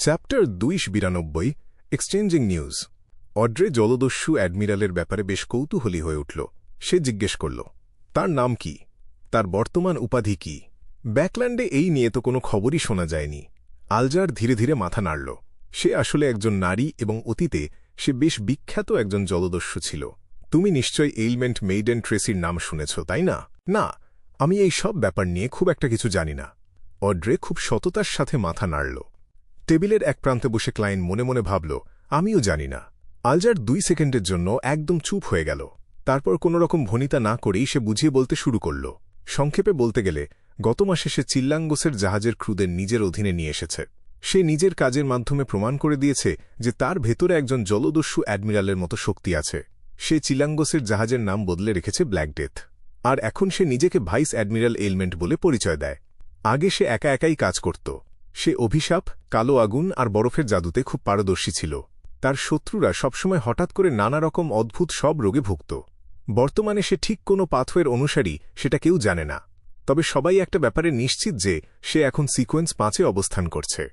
Chapter 292 exchanging news. Audrey জলদস্যু অ্যাডমিরালের ব্যাপারে বেশ কৌতূহলী হয়ে উঠল। সে জিজ্ঞেস করল, তার নাম কি, তার বর্তমান উপাধি কি? ব্যাকল্যান্ডে এই নিয়ে তো কোনো খবরই শোনা যায়নি। আলজার ধীরে ধীরে মাথা নাড়ল। সে আসলে একজন নারী এবং অতীতে সে বেশ বিখ্যাত একজন জলদস্যু ছিল। তুমি নিশ্চয় এইলমেন্ট মেইডেন ট্রেসির নাম শুনেছ, তাই না? না, আমি এই সব ব্যাপার নিয়ে খুব একটা কিছু জানি না। অড্রে খুব সততার সাথে মাথা নাড়ল। টেবিলের এক প্রান্তে বসে ক্লাইন মনে মনে ভাবল, আমিও জানি না। আলজার 2 সেকেন্ডের জন্য একদম চুপ হয়ে গেল। তারপর কোনোরকম ভনিতা না করেই সে বুঝিয়ে বলতে শুরু করল। সংক্ষেপে বলতে গেলে, গত মাসে সে চিল্লাঙ্গোসের জাহাজের ক্রুদের নিজের অধীনে নিয়ে এসেছে। সে নিজের কাজের মাধ্যমে প্রমাণ করে দিয়েছে যে তার ভেতরে একজন জলদস্যু অ্যাডমিরালের মতো শক্তি আছে। সে চিল্লাঙ্গোসের জাহাজের নাম বদলে রেখেছে ব্ল্যাক ডেথ, আর এখন সে নিজেকে ভাইস অ্যাডমিরাল এইলমেন্ট বলে পরিচয় দেয়। আগে সে একা একাই কাজ করত। সে অভিশাপ, কালো আগুন আর বরফের জাদুতে খুব পারদর্শী ছিল। তার শত্রুরা সবসময় হঠাৎ করে নানা রকম অদ্ভুত সব রোগে ভুগত। বর্তমানে সে ঠিক কোনো পাথওয়ের অনুসারী সেটা কেউ জানে না, তবে সবাই একটা ব্যাপারে নিশ্চিত যে সে এখন সিকোয়েন্স 5-এ অবস্থান করছে।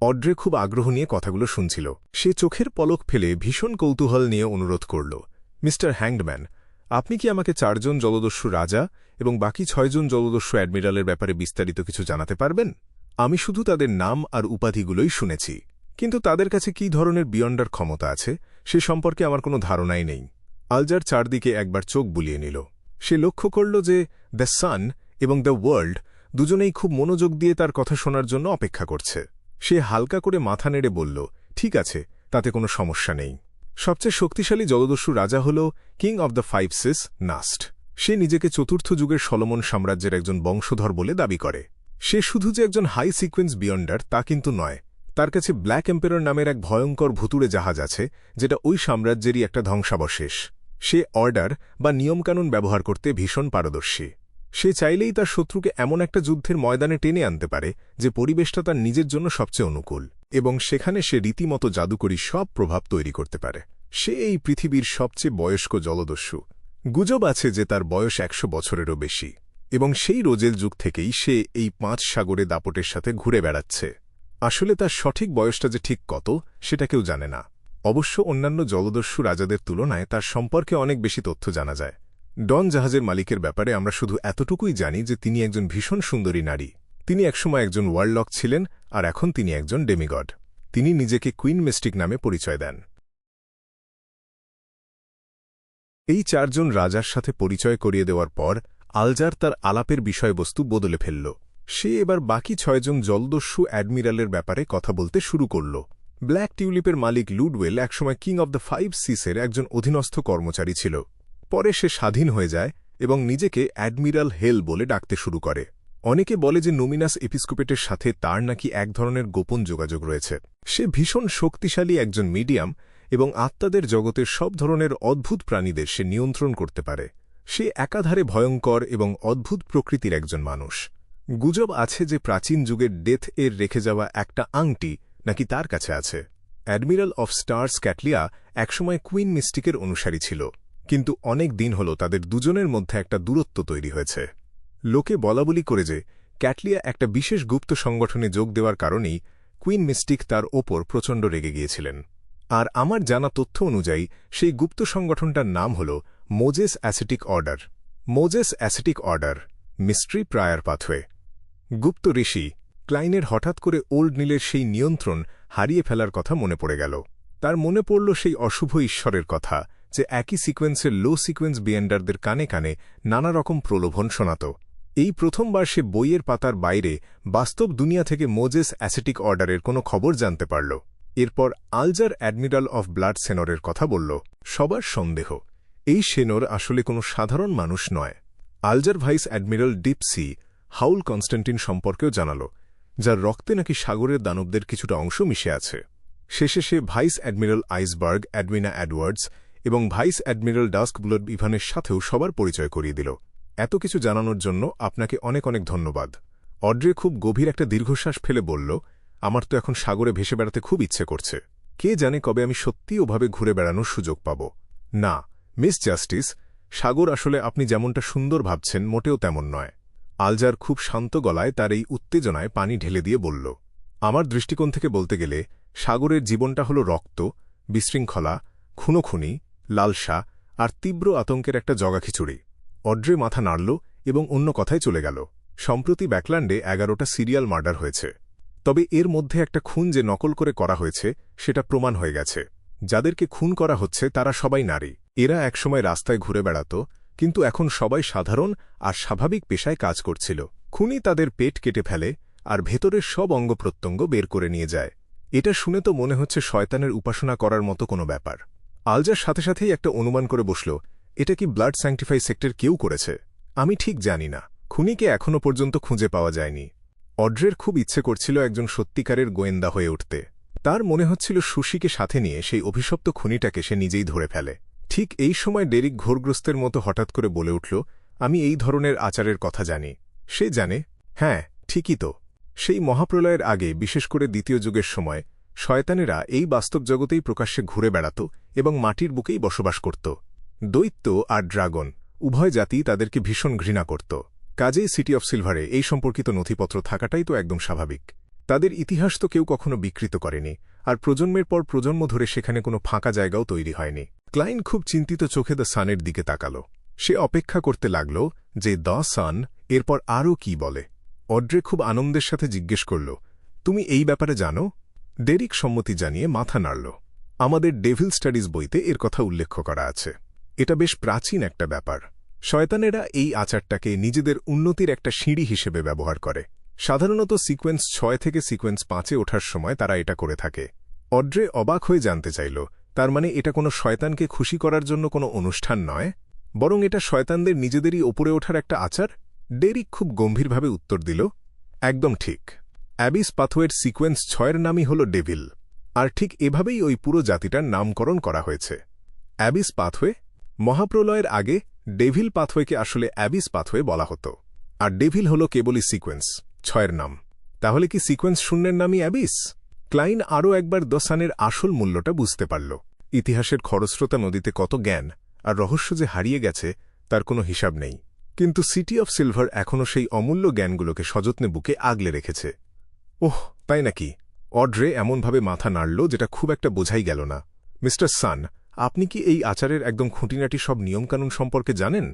অড্রে খুব আগ্রহ নিয়ে কথাগুলো শুনছিল। সে চোখের পলক ফেলে ভীষণ কৌতূহল নিয়ে অনুরোধ করল, মিস্টার হ্যাংডম্যান, আপনি কি আমাকে 4 জন জলদস্যু রাজা এবং বাকি 6 জন জলদস্যু অ্যাডমিরালের ব্যাপারে বিস্তারিত কিছু জানাতে পারবেন? আমি শুধু তাদের নাম আর উপাধিগুলোই শুনেছি, কিন্তু তাদের কাছে কী ধরনের বিয়ন্ডার ক্ষমতা আছে সে সম্পর্কে আমার কোনো ধারণাই নেই। আলজার চারদিকে একবার চোখ বুলিয়ে নিল। সে লক্ষ্য করল যে দ্য সান এবং দ্য ওয়ার্ল্ড দুজনেই খুব মনোযোগ দিয়ে তার কথা শোনার জন্য অপেক্ষা করছে। সে হালকা করে মাথা নেড়ে বলল, ঠিক আছে, তাতে কোনো সমস্যা নেই। সবচেয়ে শক্তিশালী জলদস্যু রাজা হল কিং অব দ্য 5 সিস, নাস্ট। সে নিজেকে চতুর্থ যুগের সলোমন সাম্রাজ্যের একজন বংশধর বলে দাবি করে। সে শুধু যে একজন হাই সিকোয়েন্স বিয়ন্ডার তা কিন্তু নয়। তার কাছে ব্ল্যাক এম্পেরর নামের এক ভয়ঙ্কর ভুতুড়ে জাহাজ আছে, যেটা ওই সাম্রাজ্যেরই একটা ধ্বংসাবশেষ। সে অর্ডার বা নিয়মকানুন ব্যবহার করতে ভীষণ পারদর্শী। সে চাইলেই তার শত্রুকে এমন একটা যুদ্ধের ময়দানে টেনে আনতে পারে যে পরিবেশটা তার নিজের জন্য সবচেয়ে অনুকূল, এবং সেখানে সে রীতিমতো জাদুকরী সব প্রভাব তৈরি করতে পারে। সে এই পৃথিবীর সবচেয়ে বয়স্ক জলদস্যু। গুজব আছে যে তার বয়স 100 বছরেরও বেশি, এবং সেই রোজেল যুগ থেকেই সে এই 5 সাগরে দাপটের সাথে ঘুরে বেড়াচ্ছে। আসলে তার সঠিক বয়সটা যে ঠিক কত সেটা কেউ জানে না। অবশ্য অন্যান্য জলদস্যু রাজাদের তুলনায় তার সম্পর্কে অনেক বেশি তথ্য জানা যায়। ডন জাহাজের মালিকের ব্যাপারে আমরা শুধু এতটুকুই জানি যে তিনি একজন ভীষণ সুন্দরী নারী। তিনি একসময় একজন ওয়ারলক ছিলেন, আর এখন তিনি একজন ডেমিগড। তিনি নিজেকে কুইন মিস্টিক নামে পরিচয় দেন। এই 4 জন রাজার সাথে পরিচয় করিয়ে দেওয়ার পর আলজার তার আলাপের বিষয়বস্তু বদলে ফেলল। সে এবার বাকি 6 জন জলদস্যু অ্যাডমিরালের ব্যাপারে কথা বলতে শুরু করল। ব্ল্যাক টিউলিপের মালিক লুডওয়েল একসময় কিং অব দ্য 5 সিসের একজন অধীনস্থ কর্মচারী ছিল। পরে সে স্বাধীন হয়ে যায় এবং নিজেকে অ্যাডমিরাল হেল বলে ডাকতে শুরু করে। অনেকে বলে যে নোমিনাস এপিস্কোপেটের সাথে তার নাকি এক ধরনের গোপন যোগাযোগ রয়েছে। সে ভীষণ শক্তিশালী একজন মিডিয়াম এবং আত্মাদের জগতের সব ধরনের অদ্ভুত প্রাণীদের সে নিয়ন্ত্রণ করতে পারে। সে একাধারে ভয়ঙ্কর এবং অদ্ভুত প্রকৃতির একজন মানুষ। গুজব আছে যে প্রাচীন যুগের ডেথ এর রেখে যাওয়া একটা আংটি নাকি তার কাছে আছে। অ্যাডমিরাল অফ স্টার্স ক্যাটলিয়া একসময় কুইন মিস্টিকের অনুসারী ছিল, কিন্তু অনেক দিন হল তাদের দুজনের মধ্যে একটা দূরত্ব তৈরি হয়েছে। লোকে বলাবলি করে যে ক্যাটলিয়া একটা বিশেষ গুপ্ত সংগঠনে যোগ দেওয়ার কারণেই কুইন মিস্টিক তার ওপর প্রচণ্ড রেগে গিয়েছিলেন। আর আমার জানা তথ্য অনুযায়ী সেই গুপ্ত সংগঠনটার নাম হল Moses ascetic order. Moses ascetic order, mystery prior pathway. গুপ্ত ঋষি ক্লাইনের হঠাৎ করে ওল্ড নীলের সেই নিয়ন্ত্রণ হারিয়ে ফেলার কথা মনে পড়ে গেল। তার মনে পড়ল সেই অশুভ ঈশ্বরের কথা যে একই সিকোয়েন্সের লো সিকোয়েন্স বিয়েন্ডারদের কানে কানে নানা রকম প্রলোভন শোনাত। এই প্রথমবার সে বইয়ের পাতার বাইরে বাস্তব দুনিয়া থেকে মোজেস অ্যাসেটিক অর্ডারের কোনো খবর জানতে পারল। এরপর আলজার অ্যাডমিরাল অফ ব্লাড সেনরের কথা বলল। সবার সন্দেহ, এই সেনর আসলে কোনো সাধারণ মানুষ নয়। আলজার ভাইস অ্যাডমিরাল ডিপসি হাউল কনস্ট্যান্টিন সম্পর্কেও জানাল, যার রক্তে নাকি সাগরের দানবদের কিছুটা অংশ মিশে আছে। শেষে সে ভাইস অ্যাডমিরাল আইসবার্গ অ্যাডমিনা অ্যাডওয়ার্ডস এবং ভাইস অ্যাডমিরাল ডাস্কব্লোড ইভানের সাথেও সবার পরিচয় করিয়ে দিল। এত কিছু জানানোর জন্য আপনাকে অনেক অনেক ধন্যবাদ। অড্রে খুব গভীর একটা দীর্ঘশ্বাস ফেলে বলল, আমার তো এখন সাগরে ভেসে বেড়াতে খুব ইচ্ছে করছে। কে জানে কবে আমি সত্যি ওভাবে ঘুরে বেড়ানোর সুযোগ পাব। না, মিস জাস্টিস, সাগর আসলে আপনি যেমনটা সুন্দর ভাবছেন মোটেও তেমন নয়। আলজার খুব শান্ত গলায় তার এই উত্তেজনায় পানি ঢেলে দিয়ে বলল, আমার দৃষ্টিকোণ থেকে বলতে গেলে সাগরের জীবনটা হল রক্ত, বিশৃঙ্খলা, খুনোখুনি, লালসা আর তীব্র আতঙ্কের একটা জগাখিচুড়ি। অড্রে মাথা নাড়ল এবং অন্য কথায় চলে গেল। সম্প্রতি ব্যাকল্যান্ডে 11টা সিরিয়াল মার্ডার হয়েছে, তবে এর মধ্যে একটা খুন যে নকল করে করা হয়েছে সেটা প্রমাণ হয়ে গেছে। যাদেরকে খুন করা হচ্ছে তারা সবাই নারী। এরা একসময় রাস্তায় ঘুরে বেড়াত, কিন্তু এখন সবাই সাধারণ আর স্বাভাবিক পেশায় কাজ করছিল। খুনি তাদের পেট কেটে ফেলে আর ভেতরের সব অঙ্গপ্রত্যঙ্গ বের করে নিয়ে যায়। এটা শুনে তো মনে হচ্ছে শয়তানের উপাসনা করার মতো কোনো ব্যাপার। আলজার সাথে সাথেই একটা অনুমান করে বসল, এটা কি ব্লাড স্যাংটিফাই সেক্টর কেউ করেছে? আমি ঠিক জানি না। খুনিকে এখনও পর্যন্ত খুঁজে পাওয়া যায়নি। অড্রের খুব ইচ্ছে করছিল একজন সত্যিকারের গোয়েন্দা হয়ে উঠতে। তার মনে হচ্ছিল সুশিকে সাথে নিয়ে সেই অভিশপ্ত খুনিটাকে সে নিজেই ধরে ফেলে। ঠিক এই সময় ডেরিক ঘোরগ্রস্তের মতো হঠাৎ করে বলে উঠল, আমি এই ধরনের আচারের কথা জানি। সে জানে? হ্যাঁ, ঠিকই তো। সেই মহাপ্রলয়ের আগে, বিশেষ করে দ্বিতীয় যুগের সময়, শয়তানেরা এই বাস্তব জগতেই প্রকাশ্যে ঘুরে বেড়াত এবং মাটির বুকেই বসবাস করত। দৈত্য আর ড্রাগন উভয় জাতি তাদেরকে ভীষণ ঘৃণা করত। কাজেই সিটি অফ সিলভারে এই সম্পর্কিত নথিপত্র থাকাটাই তো একদম স্বাভাবিক। তাদের ইতিহাস তো কেউ কখনো বিকৃত করেনি, আর প্রজন্মের পর প্রজন্ম ধরে সেখানে কোনো ফাঁকা জায়গাও তৈরি হয়নি। ক্লাইন খুব চিন্তিত চোখে দ্য সানের দিকে তাকাল। সে অপেক্ষা করতে লাগল যে দ্য সান এরপর আরও কি বলে। অড্রে খুব আনন্দের সাথে জিজ্ঞেস করল, তুমি এই ব্যাপারে জানো? ডেরিক সম্মতি জানিয়ে মাথা নাড়ল। আমাদের ডেভিল স্টাডিজ বইতে এর কথা উল্লেখ করা আছে। এটা বেশ প্রাচীন একটা ব্যাপার। শয়তানেরা এই আচারটাকে নিজেদের উন্নতির একটা সিঁড়ি হিসেবে ব্যবহার করে। সাধারণত সিকোয়েন্স 6 থেকে সিকোয়েন্স 5-এ ওঠার সময় তারা এটা করে থাকে। অড্রে অবাক হয়ে জানতে চাইল, তার মানে এটা কোনো শয়তানকে খুশি করার জন্য কোনো অনুষ্ঠান নয়, বরং এটা শয়তানদের নিজেদেরই ওপরে ওঠার একটা আচার? ডেরিক খুব গম্ভীরভাবে উত্তর দিল, একদম ঠিক। অ্যাবিস পাথওয়ের সিকোয়েন্স 6-এর নামই হল ডেভিল, আর ঠিক এভাবেই ওই পুরো জাতিটার নামকরণ করা হয়েছে। Abyss pathway. মহাপ্রলয়ের আগে ডেভিল পাথওয়েকে আসলে অ্যাবিস পাথওয়ে বলা হতো, আর ডেভিল হল কেবলই সিকোয়েন্স 6-এর নাম। তাহলে কি সিকোয়েন্স 0-এর নামই অ্যাবিস? ক্লাইন আরও একবার দ্য সানের আসল মূল্যটা বুঝতে পারল। ইতিহাসের খরস্রোতা নদীতে কত জ্ঞান আর রহস্য যে হারিয়ে গেছে তার কোনো হিসাব নেই, কিন্তু সিটি অফ সিলভার এখনও সেই অমূল্য জ্ঞানগুলোকে সযত্নে বুকে আগলে রেখেছে। ওহ, তাই নাকি? অড্রে এমনভাবে মাথা নাড়ল যেটা খুব একটা বোঝাই গেল না। মিস্টার সান, আপনি কি এই আচারের একদম খুঁটিনাটি সব নিয়মকানুন সম্পর্কে জানেন?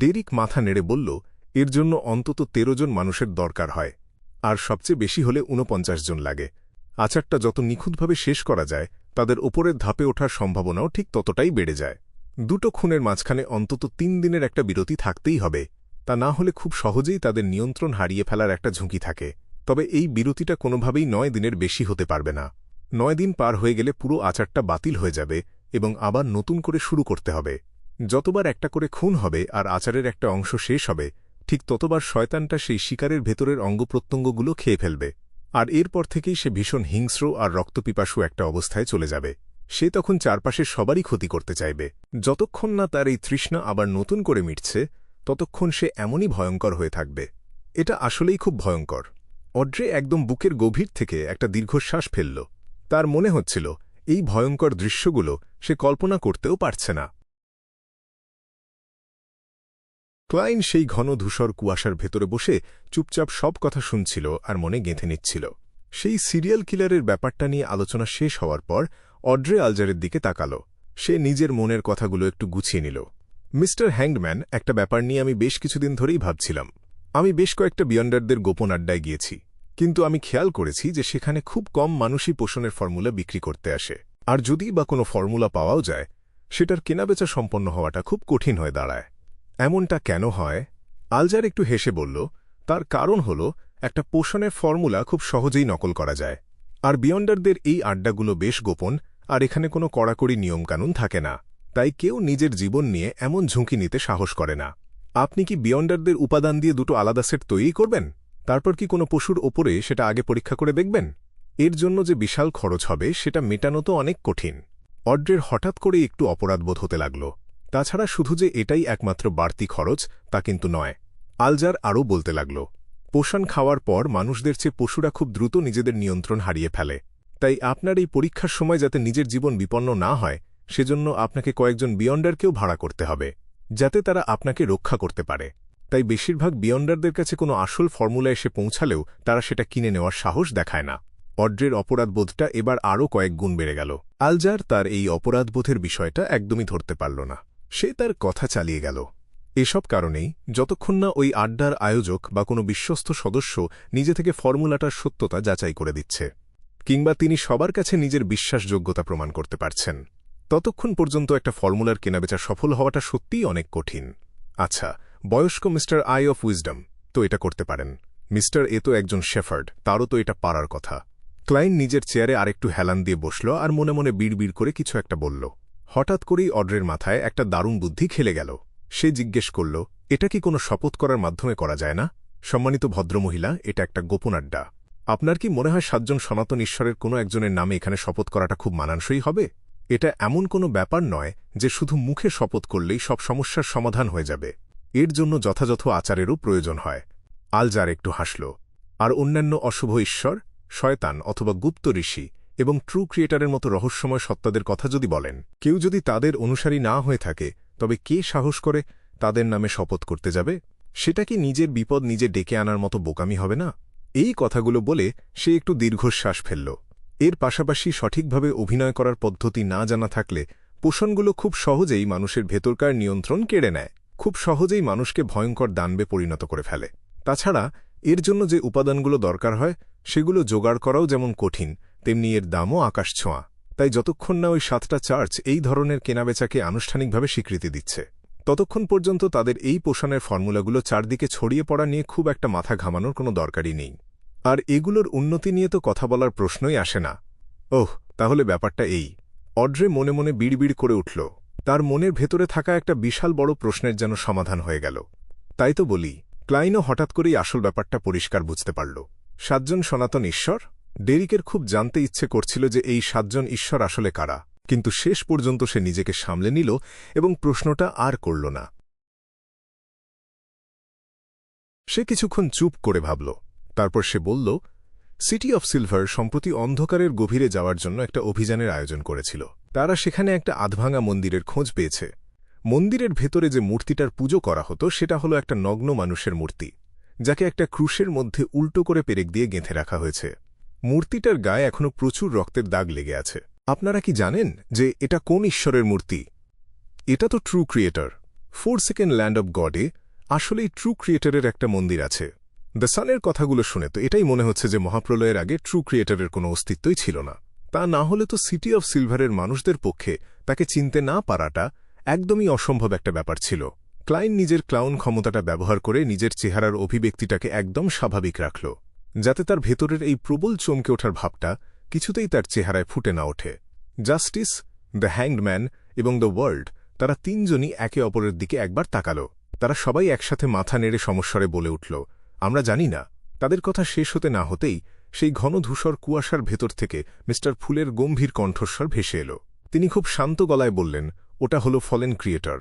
ডেরিক মাথা নেড়ে বলল, এর জন্য অন্তত 13 জন মানুষের দরকার হয়, আর সবচেয়ে বেশি হলে 49 জন লাগে। আচারটা যত নিখুঁতভাবে শেষ করা যায়, তাদের ওপরের ধাপে ওঠার সম্ভাবনাও ঠিক ততটাই বেড়ে যায়। 2টো খুনের মাঝখানে অন্তত 3 দিনের একটা বিরতি থাকতেই হবে, তা না হলে খুব সহজেই তাদের নিয়ন্ত্রণ হারিয়ে ফেলার একটা ঝুঁকি থাকে। তবে এই বিরতিটা কোনোভাবেই 9 দিনের বেশি হতে পারবে না। 9 দিন পার হয়ে গেলে পুরো আচারটা বাতিল হয়ে যাবে এবং আবার নতুন করে শুরু করতে হবে। যতবার একটা করে খুন হবে আর আচারের একটা অংশ শেষ হবে, ঠিক ততবার শয়তানটা সেই শিকারের ভেতরের অঙ্গপ্রত্যঙ্গগুলো খেয়ে ফেলবে, আর এরপর থেকেই সে ভীষণ হিংস্র আর রক্তপিপাসু একটা অবস্থায় চলে যাবে। সে তখন চারপাশের সবারই ক্ষতি করতে চাইবে। যতক্ষণ না তার এই তৃষ্ণা আবার নতুন করে মিটছে, ততক্ষণ সে এমনই ভয়ঙ্কর হয়ে থাকবে। এটা আসলেই খুব ভয়ঙ্কর। অড্রে একদম বুকের গভীর থেকে একটা দীর্ঘশ্বাস ফেলল। তার মনে হচ্ছিল এই ভয়ঙ্কর দৃশ্যগুলো সে কল্পনা করতেও পারছে না। ক্লাইন সেই ঘন ধূসর কুয়াশার ভেতরে বসে চুপচাপ সব কথা শুনছিল আর মনে গেঁথে নিচ্ছিল। সেই সিরিয়াল কিলারের ব্যাপারটা নিয়ে আলোচনা শেষ হওয়ার পর অড্রে আলজারের দিকে তাকাল। সে নিজের মনের কথাগুলো একটু গুছিয়ে নিল। মিস্টার হ্যাংডম্যান, একটা ব্যাপার নিয়ে আমি বেশ কিছুদিন ধরেই ভাবছিলাম। আমি বেশ কয়েকটা বিয়ন্ডারদের গোপন আড্ডায় গিয়েছি, কিন্তু আমি খেয়াল করেছি যে সেখানে খুব কম মানুষই পোষণের ফর্মুলা বিক্রি করতে আসে, আর যদি বা কোনো ফর্মুলা পাওয়াও যায়, সেটার কেনাবেচা সম্পন্ন হওয়াটা খুব কঠিন হয়ে দাঁড়ায়। এমনটা কেন হয়? আলজার একটু হেসে বলল, তার কারণ হল একটা পোষণের ফর্মুলা খুব সহজেই নকল করা যায়, আর বিয়ন্ডারদের এই আড্ডাগুলো বেশ গোপন, আর এখানে কোনো কড়াকড়ি নিয়মকানুন থাকে না। তাই কেউ নিজের জীবন নিয়ে এমন ঝুঁকি নিতে সাহস করে না। আপনি কি বিয়ন্ডারদের উপাদান দিয়ে 2টো আলাদা সেট তৈরি করবেন? তারপর কি কোনো পশুর ওপরে সেটা আগে পরীক্ষা করে দেখবেন? এর জন্য যে বিশাল খরচ হবে সেটা মেটানো তো অনেক কঠিন। অড্রের হঠাৎ করে একটু অপরাধবোধ হতে লাগল। তাছাড়া শুধু যে এটাই একমাত্র বাড়তি খরচ তা কিন্তু নয়। আলজার আরও বলতে লাগল, পোষণ খাওয়ার পর মানুষদের চেয়ে পশুরা খুব দ্রুত নিজেদের নিয়ন্ত্রণ হারিয়ে ফেলে। তাই আপনার এই পরীক্ষার সময় যাতে নিজের জীবন বিপন্ন না হয়, সেজন্য আপনাকে কয়েকজন বিয়ন্ডারকেও ভাড়া করতে হবে, যাতে তারা আপনাকে রক্ষা করতে পারে। তাই বেশিরভাগ বিয়ন্ডারদের কাছে কোনো আসল ফর্মুলা এসে পৌঁছালেও তারা সেটা কিনে নেওয়ার সাহস দেখায় না। অড্রের অপরাধবোধটা এবার আরও কয়েক গুণ বেড়ে গেল। আলজার তার এই অপরাধবোধের বিষয়টা একদমই ধরতে পারল না। সে তার কথা চালিয়ে গেল। এসব কারণেই যতক্ষণ না ওই আড্ডার আয়োজক বা কোনো বিশ্বস্ত সদস্য নিজে থেকে ফর্মুলাটার সত্যতা যাচাই করে দিচ্ছে, কিংবা তিনি সবার কাছে নিজের বিশ্বাসযোগ্যতা প্রমাণ করতে পারছেন, ততক্ষণ পর্যন্ত একটা ফর্মুলার কেনাবেচা সফল হওয়াটা সত্যিই অনেক কঠিন। আচ্ছা, বয়স্ক মিস্টার আই অফ উইজডম তো এটা করতে পারেন। মিস্টার এ তো একজন শেফার্ড, তারও তো এটা পারার কথা। ক্লাইন নিজের চেয়ারে আরেকটু হেলান দিয়ে বসল আর মনে মনে বিড়বিড় করে কিছু একটা বলল। হঠাৎ করেই অড্রের মাথায় একটা দারুণ বুদ্ধি খেলে গেল। সে জিজ্ঞেস করল, এটা কি কোনো শপথ করার মাধ্যমে করা যায় না? সম্মানিত ভদ্রমহিলা, এটা একটা গোপন আড্ডা। আপনার কি মনে হয় 7 জন সনাতন ঈশ্বরের কোনো একজনের নামে এখানে শপথ করাটা খুব মানানসই হবে? এটা এমন কোনো ব্যাপার নয় যে শুধু মুখে শপথ করলেই সব সমস্যার সমাধান হয়ে যাবে। এর জন্য যথাযথ আচারেরও প্রয়োজন হয়। আলজার একটু হাসল। আর অন্যান্য অশুভ ঈশ্বর, শয়তান অথবা গুপ্ত ঋষি এবং ট্রু ক্রিয়েটারের মতো রহস্যময় সত্তাদের কথা যদি বলেন, কেউ যদি তাদের অনুসারী না হয়ে থাকে, তবে কে সাহস করে তাদের নামে শপথ করতে যাবে? সেটা কি নিজের বিপদ নিজে ডেকে আনার মতো বোকামি হবে না? এই কথাগুলো বলে সে একটু দীর্ঘশ্বাস ফেলল। এর পাশাপাশি সঠিকভাবে অভিনয় করার পদ্ধতি না জানা থাকলে পোষণগুলো খুব সহজেই মানুষের ভেতরকার নিয়ন্ত্রণ কেড়ে নেয়, খুব সহজেই মানুষকে ভয়ঙ্কর দানবে পরিণত করে ফেলে। তাছাড়া এর জন্য যে উপাদানগুলো দরকার হয় সেগুলো জোগাড় করাও যেমন কঠিন, তেমনি এর দামও আকাশছোঁয়া। তাই যতক্ষণ না ওই 7টা চার্চ এই ধরনের কেনাবেচাকে আনুষ্ঠানিকভাবে স্বীকৃতি দিচ্ছে, ততক্ষণ পর্যন্ত তাদের এই পোষণের ফর্মুলাগুলো চারদিকে ছড়িয়ে পড়া নিয়ে খুব একটা মাথা ঘামানোর কোনো দরকারই নেই। আর এগুলোর উন্নতি নিয়ে তো কথা বলার প্রশ্নই আসে না। ওহ, তাহলে ব্যাপারটা এই। অড্রে মনে মনে বিড়বিড় করে উঠল। তার মনের ভেতরে থাকা একটা বিশাল বড় প্রশ্নের যেন সমাধান হয়ে গেল। তাই তো বলি, ক্লাইনও হঠাৎ করেই আসল ব্যাপারটা পরিষ্কার বুঝতে পারল। 7 জন সনাতন ঈশ্বর? ডেরিকের খুব জানতে ইচ্ছে করছিল যে এই 7 জন ঈশ্বর আসলে কারা, কিন্তু শেষ পর্যন্ত সে নিজেকে সামলে নিল এবং প্রশ্নটা আর করল না। সে কিছুক্ষণ চুপ করে ভাবল। তারপর সে বলল, সিটি অফ সিলভার সম্প্রতি অন্ধকারের গভীরে যাওয়ার জন্য একটা অভিযানের আয়োজন করেছিল। তারা সেখানে একটা আধভাঙা মন্দিরের খোঁজ পেয়েছে। মন্দিরের ভেতরে যে মূর্তিটার পুজো করা হতো সেটা হলো একটা নগ্ন মানুষের মূর্তি, যাকে একটা ক্রুশের মধ্যে উল্টো করে পেরেক দিয়ে গেঁথে রাখা হয়েছে। মূর্তিটার গায়ে এখনো প্রচুর রক্তের দাগ লেগে আছে। আপনারা কি জানেন যে এটা কোন ঈশ্বরের মূর্তি? এটা তো ট্রু ক্রিয়েটর। ফোরসেকেন্ড ল্যান্ড অব গডে আসলেই ট্রু ক্রিয়েটরের একটা মন্দির আছে। দ্য সানের কথাগুলো শুনে তো এটাই মনে হচ্ছে যে মহাপ্রলয়ের আগে ট্রু ক্রিয়েটরের কোনো অস্তিত্বই ছিল না। তা না হলে তো সিটি অফ সিলভারের মানুষদের পক্ষে তাকে চিনতে না পারাটা একদমই অসম্ভব একটা ব্যাপার ছিল। ক্লাইন নিজের ক্লাউন ক্ষমতাটা ব্যবহার করে নিজের চেহারার অভিব্যক্তিটাকে একদম স্বাভাবিক রাখল, যাতে তার ভেতরের এই প্রবল চমকে ওঠার ভাবটা কিছুতেই তার চেহারায় ফুটে না ওঠে। জাস্টিস, দ্য হ্যাংড ম্যান এবং দ্য ওয়ার্ল্ড, তারা 3 জনই একে অপরের দিকে একবার তাকাল। তারা সবাই একসাথে মাথা নেড়ে সমস্বরে বলে উঠল, আমরা জানি না। তাদের কথা শেষ হতে না হতেই সেই ঘন ধূসর কুয়াশার ভেতর থেকে মিস্টার ফুলের গম্ভীর কণ্ঠস্বর ভেসে এল। তিনি খুব শান্ত গলায় বললেন, ওটা হলো ফলেন ক্রিয়েটর।